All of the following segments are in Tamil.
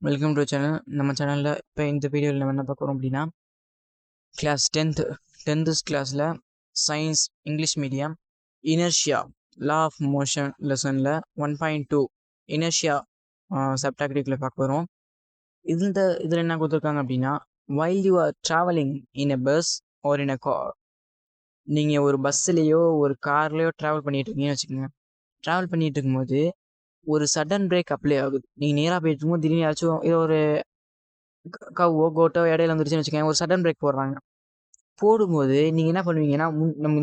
Welcome to channel. நம்ம சேனலில் இப்போ இந்த வீடியோவில் நம்ம என்ன பார்க்குறோம் அப்படின்னா, கிளாஸ் 10th கிளாஸில் science English medium inertia law of motion லெசனில் 1.2 இனர்ஷியா சப்டாக்டிக்கில் பார்க்க போகிறோம். இதில் என்ன கொடுத்துருக்காங்க அப்படின்னா, while you are travelling in a bus or in a car. நீங்கள் ஒரு பஸ்ஸுலேயோ ஒரு கார்லேயோ ட்ராவல் பண்ணிட்டு இருக்கீங்கன்னு வச்சுக்கோங்க. ட்ராவல் பண்ணிட்டு இருக்கும்போது ஒரு சடன் பிரேக் அப்ளை ஆகுது. நீங்கள் நேராக போயிட்டு இருக்கும்போது திடீர்னு ஏதாச்சும் ஏதோ ஒரு கவ்வோ கோட்டோ இடையில வந்துருச்சுன்னு வச்சுக்கோங்க, ஒரு சடன் பிரேக் போடுறாங்க. போடும்போது நீங்கள் என்ன பண்ணுவீங்கன்னா,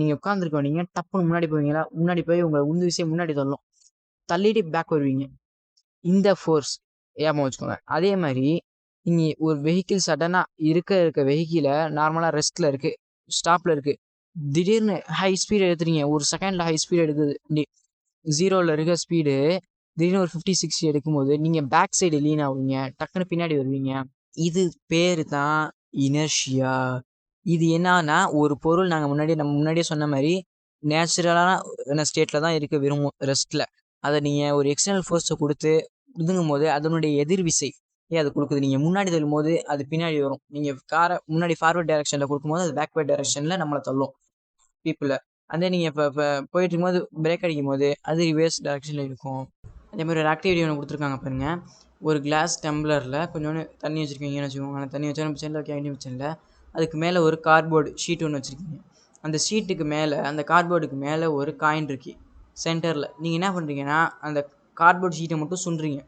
நீங்கள் உட்காந்துருக்க வந்தீங்க, டப்புன்னு முன்னாடி போவீங்களா, முன்னாடி போய் உங்களை உந்து விஷயம் முன்னாடி தள்ளும், தள்ளிட்டு பேக் வருவீங்க. இந்த ஃபோர்ஸ் ஏமா வச்சுக்கோங்க. அதே மாதிரி நீங்கள் ஒரு வெஹிக்கிள் சடனாக இருக்க வெஹிக்கிளை நார்மலாக ரெஸ்ட்டில் இருக்குது, ஸ்டாப்பில் இருக்குது, திடீர்னு ஹை ஸ்பீடு எடுத்துறீங்க. ஒரு செகண்டில் ஹை ஸ்பீடு எடுக்குது. 0ல் இருக்க ஸ்பீடு திடீர்னு ஒரு 50-60 எடுக்கும்போது நீங்கள் பேக் சைடு லீன் ஆகுவீங்க, டக்குன்னு பின்னாடி வருவீங்க. இது பேர் தான் இனர்ஷியா. இது என்னன்னா, ஒரு பொருள் நம்ம முன்னாடியே சொன்ன மாதிரி நேச்சுரலான ஸ்டேட்டில் தான் இருக்க விரும்பும் ரெஸ்ட்டில். அதை நீங்கள் ஒரு எக்ஸ்டர்னல் ஃபோர்ஸை கொடுத்து இதுங்கும் போது அதனுடைய எதிர்விசை அது கொடுக்குது. நீங்கள் முன்னாடி தள்ளும் போது அது பின்னாடி வரும். நீங்கள் காரை முன்னாடி ஃபார்வர்ட் டைரக்ஷனில் கொடுக்கும்போது அது பேக்வேர்ட் டைரக்ஷனில் நம்மளை தள்ளும் பீப்புளை. அதே நீங்கள் இப்போ போயிட்டு இருக்கும்போது பிரேக் அடிக்கும் போது அது ரிவர்ஸ் டைரக்ஷனில் இருக்கும். அதே மாதிரி ஒரு ஆக்டிவிட்டி ஒன்று கொடுத்துருக்காங்க பாருங்க. ஒரு கிளாஸ் டம்ளரில் கொஞ்சோண்டு தண்ணி வச்சுருக்கீங்கன்னு வச்சுக்கோங்க. அந்த தண்ணி வச்சா நம்ம செல்லில் வைக்க வேண்டிய வச்சில்ல, அதுக்கு மேலே ஒரு கார்ட்போர்டு ஷீட் ஒன்று வச்சுருக்கீங்க. அந்த ஷீட்டுக்கு மேலே, அந்த கார்ட்போர்டுக்கு மேலே ஒரு காயின் இருக்கு சென்டரில். நீங்கள் என்ன பண்ணுறீங்கன்னா, அந்த கார்ட்போர்டு ஷீட்டை மட்டும் சுண்டுறீங்க.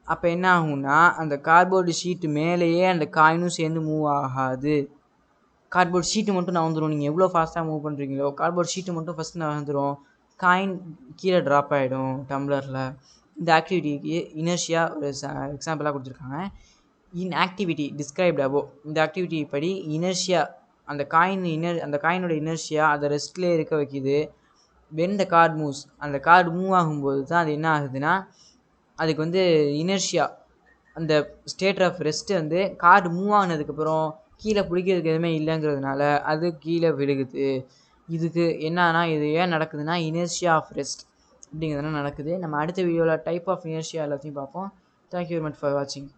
அப்போ என்ன ஆகும்னா, அந்த கார்ட்போர்டு ஷீட்டு மேலேயே அந்த காயினும் சேர்ந்து மூவ் ஆகாது. கார்ட்போர்ட் ஷீட்டு மட்டும் நகர்ந்துடும். நீங்கள் எவ்வளோ ஃபாஸ்ட்டாக மூவ் பண்ணுறீங்களோ கார்ட்போர்ட் ஷீட்டு மட்டும் ஃபஸ்ட்டு நகர்ந்துடும். காயின் கீழே ட்ராப் ஆகிடும் டம்ளரில். இந்த ஆக்டிவிட்டிக்கு இனர்ஷியா ஒரு எக்ஸாம்பிளாக கொடுத்துருக்காங்க. In activity described above. இந்த ஆக்டிவிட்டி படி இனர்ஷியா அந்த காயினோட இனர்ஷியா அதை ரெஸ்ட்லேயே இருக்க வைக்கிது. வென் த கார்டு மூவ்ஸ், அந்த கார்டு மூவ் ஆகும்போது தான் அது என்ன ஆகுதுன்னா, அதுக்கு இனர்ஷியா அந்த state of rest card move ஆனதுக்கப்புறம் கீழே பிடிக்கிறதுக்கு எதுவுமே இல்லைங்கிறதுனால அது கீழே விழுகுது. இதுக்கு என்னன்னா, இது ஏன் நடக்குதுன்னா இனர்ஷியா ஆஃப் ரெஸ்ட் அப்படிங்கிறதுனால நடக்குது. நம்ம அடுத்த வீடியோவில் டைப் ஆஃப் இனர்ஷியா எல்லாத்தையும் பார்ப்போம். தேங்க்யூ வெரி மச் ஃபார் வாட்சிங்.